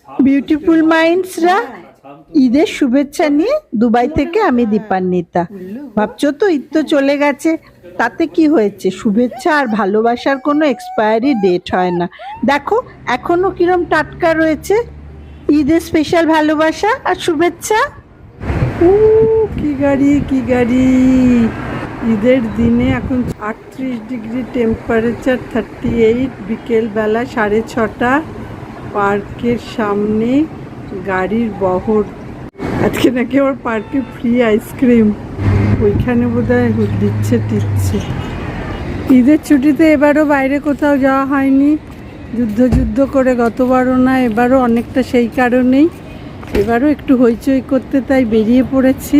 Beautiful মাইন্ডসরা ঈদের শুভেচ্ছা নিয়ে দুবাই থেকে আমি দীপান্বিতা। ভাবছো তো ঈদ তো চলে গেছে, তাতে কি হয়েছে, শুভেচ্ছা আর ভালোবাসার কোনো এক্সপায়ারি ডেট হয় না। দেখো এখনো কিরম টাটকা রয়েছে। ঈদের স্পেশাল ভালোবাসা আর শুভেচ্ছা। কি গাড়ি কি গাড়ি! ঈদের দিনে এখন 38 ডিগ্রি টেম্পারেচার, 38, বিকেলবেলা 6:30, পার্কের সামনে গাড়ির বহর। আজকে নাকি আমার পার্কে ফ্রি আইসক্রিম, ওইখানে বোধহয় দিচ্ছে টিচ্ছে। ঈদের ছুটিতে এবারও বাইরে কোথাও যাওয়া হয়নি, যুদ্ধ করে গতবারও না, এবারও অনেকটা সেই কারণেই এবারও একটু হইচই করতে তাই বেরিয়ে পড়েছি।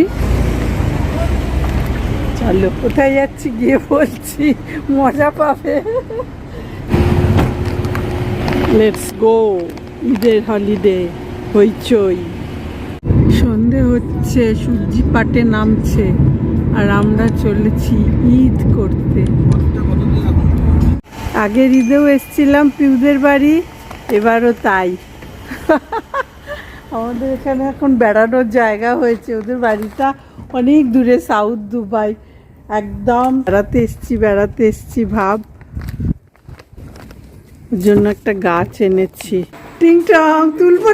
চলো কোথায় যাচ্ছি গিয়ে বলছি, মজা পাবে। লেটস গো, ঈদের হলিডে হইচই। সন্ধে হচ্ছে, সূর্যি পাটে নামছে, আর আমরা চলেছি ঈদ করতে। আগের ঈদেও এসছিলাম পিউদের বাড়ি, এবারও তাই। আমাদের এখানে এখন বেড়ানোর জায়গা হয়েছে, ওদের বাড়িটা অনেক দূরে, সাউথ দুবাই। একদম বেড়াতে এসছি ভাব। ওর জন্য একটা গাছ এনেছি। টিং টং, তুলবো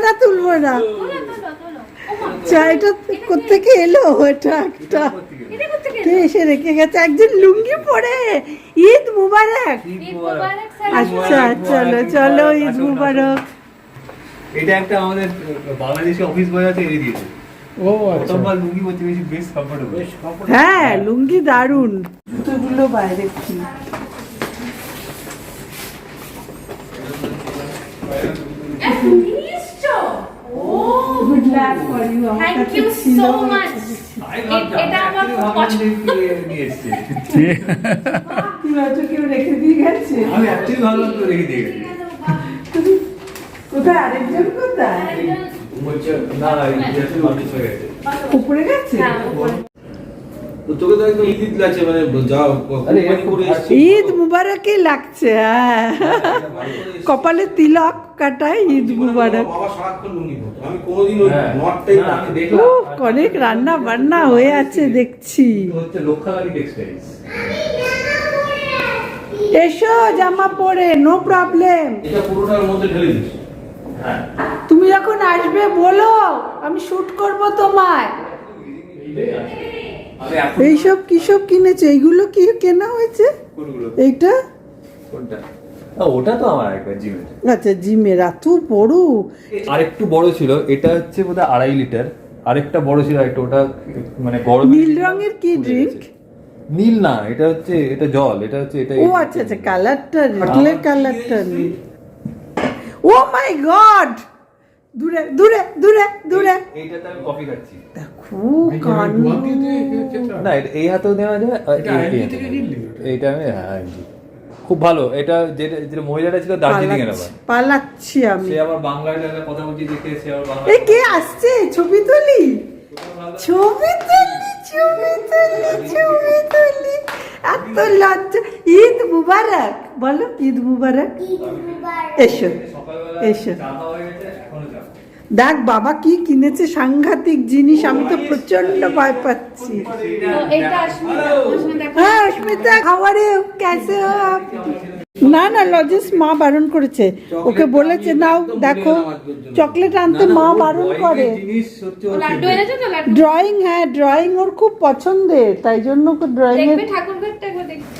না চাইটা কোত্থেকে এলো? এটা একটা কে এসে রেখে গেছে, একজন লুঙ্গি পরে। ঈদ মুবারক। আচ্ছা চলো চলো, ঈদ মুবারক। এটা একটা আমাদের বাংলাদেশি অফিস বয় আছে, এই দিয়েছে। ও আচ্ছা, লুঙ্গি পরতে বেশি বেশ কমফোর্টেবল। হ্যাঁ লুঙ্গি দারুন। জুতোগুলো বাইরে কি good luck for you. Thank you so much. এটা আমার খুব পছন্দ। কেউ রেখে দিয়ে গেছে। আমি অ্যাকচুয়ালি ভালো করে রেখে দিয়ে গেছি। কোথায় আরেকজন? কোথায়? না এটা মানুষ হয়ে গেছে, উপরে গেছে। তো তোকে তো একদম ঈদ লাগছে, মানে যাও কোম্পানি করে এসেছি। ঈদ মুবারকই লাগছে। হ্যাঁ, কপালে তিলক কাটায় ঈদ মুবারক। বাবা সারাক্ষণ লুঙ্গি পরতো, আমি কোনোদিন ওই নট টাইপ আমি দেখলাম। অনেক রান্না বান্না হয়ে আছে দেখছি। হচ্ছে লক্ষাগাড়ি টেক্সটাইলস। এসো জামা পরে, নো প্রবলেম। এটা পুরোটার মধ্যে ঢেলে দিস। হ্যাঁ, তুমি যখন আসবে বলো, আমি শুট করব তোমায়। এইসব কিসব কিনেছে? এইগুলো কি কেনা হয়েছে? কোনগুলো? এইটা কোনটা? ওটা তো আমার একবার জিমের। আচ্ছা জিমের। এত বড়? আরেকটু বড় ছিল, এটা হচ্ছে বোধহয় 2.5 লিটার। আরেকটা বড় ছিল একটা, ওটা মানে গরম। নীল রঙের কি ড্রিঙ্ক? নীল না, এটা হচ্ছে, এটা জল, এটা হচ্ছে এটা। ও আচ্ছা আচ্ছা, কালারটা বটলের কালারটা নীল। ও মাই গড, দূরে দূরে দূরে দূরে। এইটাতে আমি কফি খাচ্ছি। দেখো কাণ্ড। না এই হাতেও দেওয়া যায়, এইটা আমি খুব ভালো। এটা যেটা যেটা মহিলাটা ছিল দার্জিলিং এর, আবার পালাচ্ছি আমি। সে আবার বাংলায় কথা বলছি দেখে সে আবার বাংলা। এ কে আসছে? ছবি তুলি ছবি তুলি ছবি তুলি ছবি তুলি। এত লজ্জা। ঈদ মুবারক বলো, ঈদ মুবারক। এসো এসো। দেখ বাবা কি কিনেছে, সাংঘাতিক জিনিস। আমি তো প্রচন্ড ভয় পাচ্ছি। এটা অস্মিতা, হ্যাঁ অস্মিতা, খাবারে কেসে হো আপ? না না, লজেস মা বারণ করেছে, ওকে বলেছে নাও। দেখো চকলেট আনতে মা বারণ করে। লাড্ডু এনেছো তো? লাড্ডু ড্রয়িং, হ্যাঁ ড্রয়িং ওর খুব পছন্দের, তাই জন্য ওকে ড্রয়িং এর। দেখবে, ঠাকুর ঘরটা একবার দেখবে।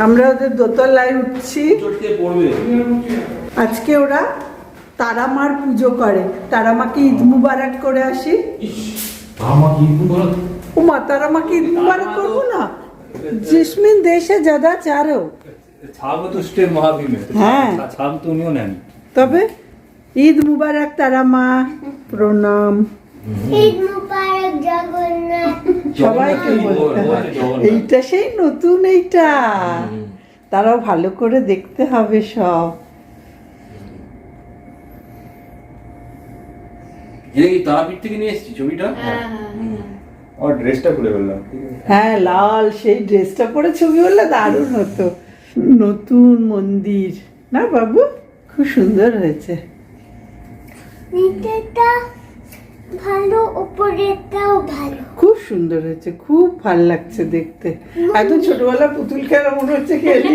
আমরা ওদের দোতলায় উঠছি। পড়বে। আজকে ওরা তারা মার পুজো করে, তারা মাকে ঈদ মুবারক করে আসি। আমাকে ঈদ মুবারক। ও মা, তারা মাকে ঈদ মুবারক করবো না? जिसमें देश है ज्यादा चारो। ছাব তো স্টের মহাবিমে। হ্যাঁ। ছাব তো উনিও নেন। তবে ঈদ মুবারক তারা মা, প্রণাম। ঈদ মুবারক জগন্নাথ। সবাইকে বলতে হয়। এইটা সেই নতুন, এইটা তারাও ভালো করে দেখতে হবে সব। এই তারাপীঠ থেকে নিয়ে এসেছি ছবিটা। আর ড্রেসটা খুলে ফেললাম। হ্যাঁ লাল সেই ড্রেসটা পরে ছবি হলে দারুণ হতো। নতুন মন্দির না বাবু, খুব সুন্দর হয়েছে। নিচেটা ভালো, উপরেরটাও ভালো। খুব সুন্দর হয়েছে, খুব ভালো লাগছে দেখতে। একদম ছোটবেলা পুতুল খেলা মনে হচ্ছে খেলি।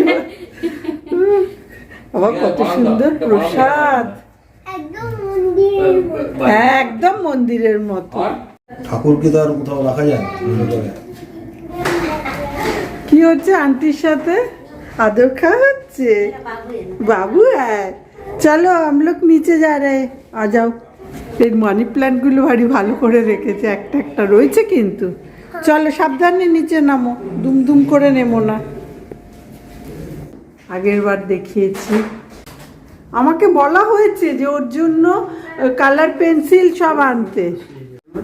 আবার কত সুন্দর প্রসাদ, একদম মন্দিরের মতো। হ্যাঁ একদম মন্দিরের মতো। ঠাকুরকে তো আর কোথাও রাখা যায় না। কি হচ্ছে আন্টির সাথে? আদর খাওয়া হচ্ছে। बाबू है, चलो हम लोग नीचे जा रहे हैं, आ जाओ। এই মানি প্ল্যান্ট গুলো ভারী ভালো করে রেখেছে, একটা একটা রয়েছে কিন্তু। চলো সাবধানে নিচে নামো, দুমদুম করে নেমো না। আগের বার দেখিয়েছি, আমাকে বলা হয়েছে যে ওর জন্য কালার পেন্সিল সব আনতে,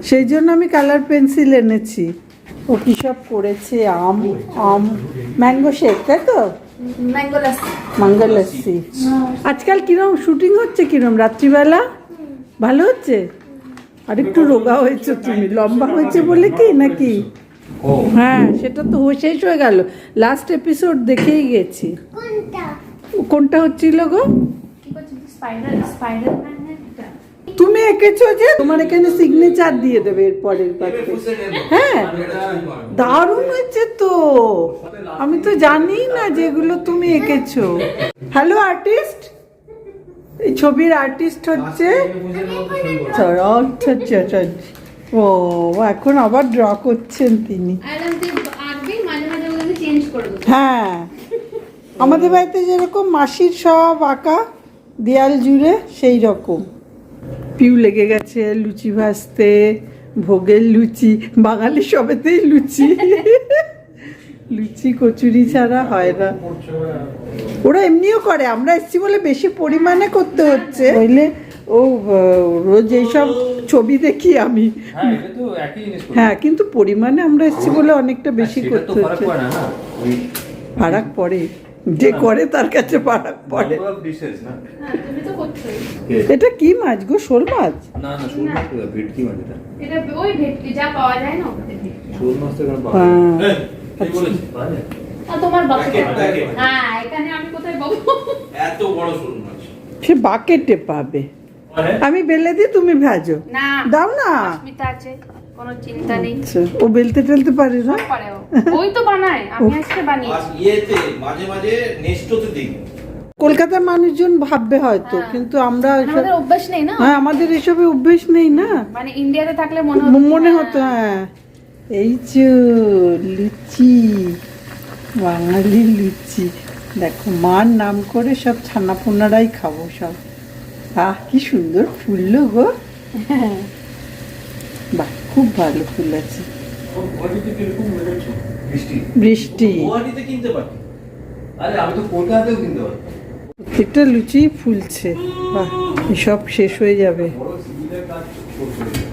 সেই জন্য আমি কালার পেন্সিল এনেছি। ও কি সব করেছে, আম আম ম্যাঙ্গো শেক, তাই তো? ম্যাঙ্গো লস্যি। আজকাল কিরম শুটিং হচ্ছে, কিরম রাত্রিবেলা? ভালো হচ্ছে? আর একটু রোগা হয়েছে তুমি, লম্বা হয়েছে বলে কি নাকি? হ্যাঁ সেটা তো শেষ হয়ে গেল, লাস্ট এপিসোড দেখেই গেছি। কোনটা? কোনটা হচ্ছিল গো? কি করছিস? স্পাইডারম্যান এটা? তুমি এঁকেছো যে, তোমার এখানে সিগনেচার দিয়ে দেবে এর পরের পাতে। হ্যাঁ দারুণ হয়েছে তো, আমি তো জানি না যেগুলো তুমি এঁকেছো। হ্যালো আর্টিস্ট, এই ছবির আর্টিস্ট হচ্ছে ও, এখন আবার ড্র করছেন তিনি। আইলাম তুই আঁকবি, মাঝে মাঝে ওগুলো চেঞ্জ করে দেবো। হ্যাঁ আমাদের বাড়িতে যেরকম মাসির সব আঁকা দেয়াল জুড়ে, সেই রকম। পিউ লেগে গেছে লুচি ভাজতে, ভোগের লুচি, বাঙালি সবেতেই লুচি। লুচি কচুরি ছাড়া হয় না। ওরা এমনিও করে, আমরা এসছি বলে বেশি পরিমাণে করতে হচ্ছে, নইলে ও রোজ এইসব ছবি দেখি আমি। হ্যাঁ এটা তো একই জিনিস করে। হ্যাঁ কিন্তু পরিমাণে আমরা এসছি বলে অনেকটা বেশি সেটা করতে তো ফারাক হচ্ছে। পড়ে না, ওই ফারাক পড়ে, যে করে তার কাছে ফারাক পড়ে। number of dishes না। হ্যাঁ, তুমি তো করছোই। এটা কি মাছ গো? শোল মাছ? না না, শোল মাছ তো ভেটকি মাছ এটা। এটা ওই ভেটকি যা পাওয়া যায় না, ওটাতে ভেটকি। শোল মাছ তো এখানে পাওয়া যায় হ্যাঁ। না। কি বলেছিস পাওয়া যায়? আর তোমার বাকি প্যাকেট। হ্যাঁ, এখানে আমি কোথায় পাবো? এত বড় শোল মাছ। সে বাকেটে পাবে, আমি বেলে দিই তুমি ভাজো। না দাও না। অস্মিতা আছে, কোনো চিন্তা নেই। আচ্ছা, ও বেলতে টেলতে পারে না? সব পারে ও। ওই তো বানায়, আমি আজকে আর বানিয়েছি। ইয়েতে মাঝে মাঝে নেস্টোতে দিই। কলকাতার মানুষজন ভাববে হয়তো, হ্যাঁ। কিন্তু আমরা এসব- আমাদের অভ্যাস নেই না। হ্যাঁ আমাদের এসবে অভ্যেস নেই না। মানে ইন্ডিয়াতে থাকলে মনে মনে হতো হ্যাঁ। এই যে লুচি, বাঙালি লুচি, দেখো মার নাম করে সব ছানাপোনারাই খাবো সব। আহ কি সুন্দর ফুললো গো। বাহ খুব ভালো ফুল আছে। বৃষ্টি। বৃষ্টি, গুয়াহাটিতে কিনতে পারি। আরে আমি তো কলকাতাতেও কিনতে পারি। প্রত্যেকটা লুচি ফুলছে। বাহ সব শেষ হয়ে যাবে। বড় সিভিলের কাজ করতে হবে।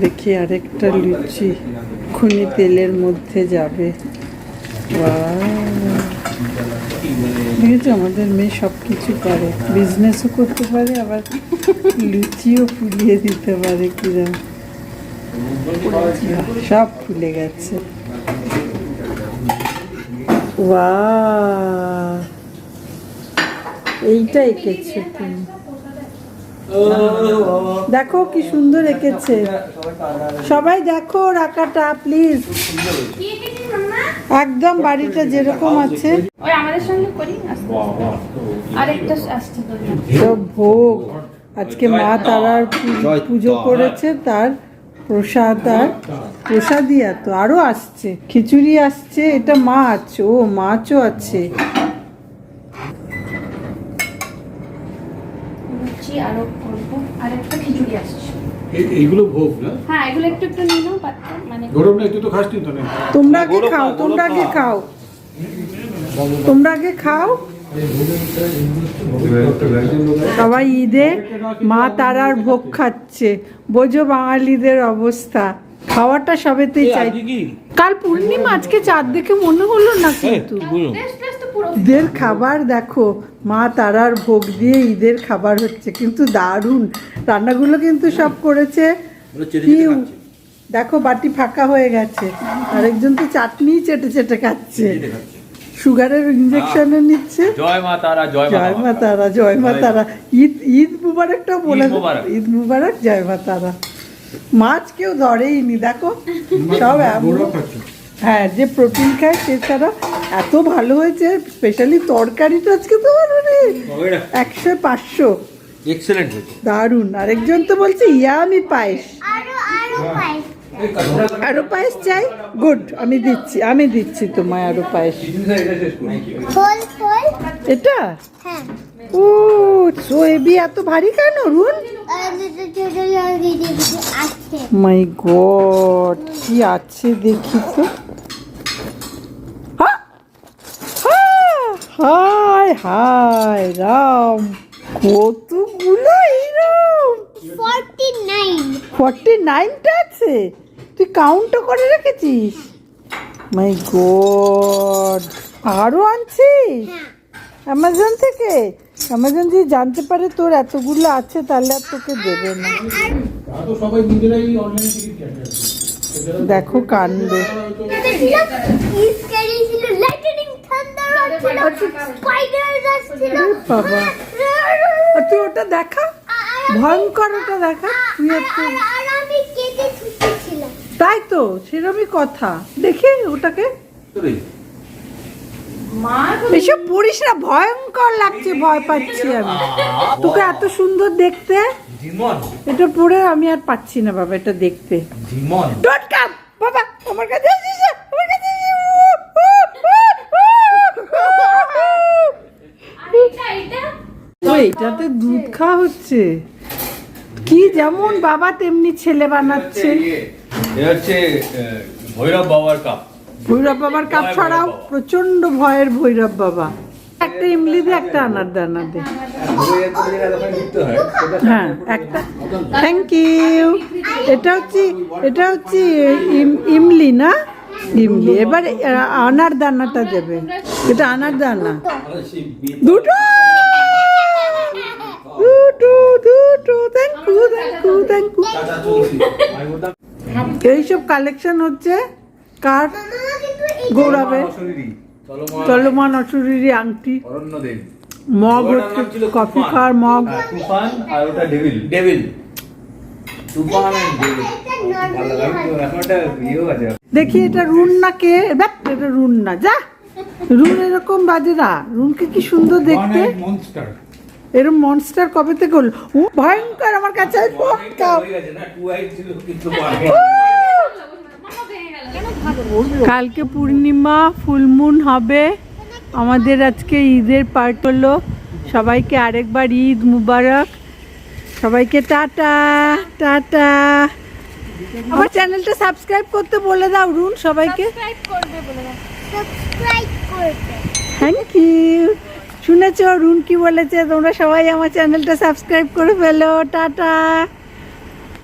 দেখি আরেকটা লুচি খুনি তেলের মধ্যে যাবে। দেখেছো আমাদের মেয়ে সব কিছু পারে, বিজনেসও করতে পারে, আবার লুচিও ফুলিয়ে দিতে পারে। কিরম সব ফুলে গেছে। ওয়াও, এইটা এঁকেছো তুমি, দেখো কি সুন্দর এঁকেছে। সবাই দেখো রাখাটা প্লিজ, কি এঁকেছিস মাম্মা? একদম বাড়িটা যেরকম আছে। ওই আমাদের সঙ্গে করি আস্তে আস্তে। আরেকটা আসছে তো। সব ভোগ আজকে মা তারার পুজো করেছে, তার প্রসাদ, আর প্রসাদই এত আরো আসছে, খিচুড়ি আসছে, এটা মাছ, ও মাছও আছে। লুচি আরো করবো, আরেকটা খিচুড়ি আসছে। এইগুলো ভোগ না, হ্যাঁ এগুলো একটু একটু নিয়ে নাও পাত্র, মানে গরম না, একটু তো খাস নি তো না। তোমরা আগে খাও, তোমরা আগে খাও, তোমরা আগে খাও। সবাই ঈদে মা তারার ভোগ খাচ্ছে, বোঝো বাঙালিদের অবস্থা, খাওয়াটা সবেতেই চাই। কাল পূর্ণিমা, আজকে চাঁদ দেখে মনে হলো না, কিন্তু টেস্ট তো পুরো ঈদের খাবার দেখো, মা তারার ভোগ দিয়ে ঈদের খাবার হচ্ছে, কিন্তু দারুণ রান্নাগুলো কিন্তু সব করেছে পিউ। দেখো বাটি ফাঁকা হয়ে গেছে, আরেকজন তো চাটনি চেটে চেটে খাচ্ছে। সুগারের ইঞ্জেকশনও নিচ্ছে। জয় মা তারা, জয় মা জয় মা তারা, জয় মা তারা। ঈদ ঈদ মুবারকটা বলে ঈদ মুবারক। ঈদ মুবারক, জয় মা তারা। মাছ কেউ ধরেই নি, দেখো সব গৌরব খাচ্ছে। হ্যাঁ, যে প্রোটিন খায় সে ছাড়া এত ভালো হয়েছে। স্পেশালি তরকারিটা আজকে তো মানে 100-500 এক্সেলেন্ট হয়েছে। দারুণ। আরেকজন তো বলছে ইয়ামি পায়েস, আরো পায়েস। আরো পায়েস চাই। গুড, আমি দিচ্ছি তোমায় আরো পায়েস। ফল ফল। এটা হ্যাঁ। ও সোয়েবি এত ভারী কেন রুন? ছোট লাগিয়ে আছে। মাই গড, কি আছে দেখি তো। হা! হা! হায় হায় রাম, কতগুলো এরম। 49। 49টা আছে? তুই কাউন্টও করে রেখেছিস? মাই গড, আরো আনছিস অ্যামাজন থেকে? অ্যামাজন যদি জানতে পারে তোর এতগুলো আছে তাহলে আর তোকে দেবে না। তারা তো সবাই নিজেরাই অনলাইন টিকিট কাটে। দেখো কাণ্ড। স্ক্যারি ছিল, লাইটনিং থান্ডার ছিল, স্পাইডার ছিল। বাবা, আর তুই ওটা দেখা, ভয়ঙ্কর ওটা দেখা। তুই একটু আর আমি কেটে ছুটেছিলাম। তাই তো, সেরকমই কথা। দেখে ওটাকে এসব পড়িস না, ভয়ঙ্কর লাগছে, ভয় পাচ্ছি আমি। তোকে এত সুন্দর দেখতে, জিমন, এটা পড়ে আমি আর পাচ্ছি না বাবা এটা দেখতে। জিমন। ডট কাম বাবা, আমার কাছে আসিস না, আমার কাছে আসিস না। আর এটা ও, এইটাতে দুধ খাওয়া হচ্ছে। কি যেমন বাবা তেমনি ছেলে বানাচ্ছে। এ হচ্ছে ভৈরব বাবার কাপ। ভৈরব বাবার কাপ ছাড়াও প্রচন্ড ভয়ের ভৈরব বাবা। একটা ইমলি দে, একটা আনার দানা দে। হ্যাঁ, একটা। Thank you. এটা হচ্ছে ইমলি না? ইমলি। এবার আনার দানাটা দেবে। এটা আনার দানা। দুটো দুটো। Thank you, thank you, thank you. এইসব কালেকশন হচ্ছে কার? গৌরবের। চলমান অসুরিরি আংটি, অরণ্যদেব, মগ হচ্ছে কফি খাওয়ার মগ। তুফান আর ওটা devil. Devil, Toofan and devil. ভালো লাগে তো, এখন একটা ইয়েও আছে। দেখি এটা রুন না কে? দেখ, এটা রুন না, যা। রুন এরকম বাজে না। রুনকে কি সুন্দর দেখতে। মনস্টার। এরকম মনস্টার কবে থেকে হলো? ও ভয়ঙ্কর, আমার কাছে আসবো। খাও। হয়ে গেছে না, 2 আইট ছিল কিন্তু পারে। মামা ভেঙে গেল কেন ভালো? কালকে পূর্ণিমা, ফুলমুন হবে। আমাদের আজকে ঈদের পার্ট হলো। সবাইকে আরেকবার ঈদ মুবারক। সবাইকে টাটা টাটা। আমার চ্যানেলটা সাবস্ক্রাইব করতে বলে দাও রুন সবাইকে। সাবস্ক্রাইব করবে বলে দাও। সাবস্ক্রাইব করবে। Thank you. শুনেছো রুন কি বলেছে? তোমরা সবাই আমার চ্যানেলটা সাবস্ক্রাইব করে ফেলো। টাটা।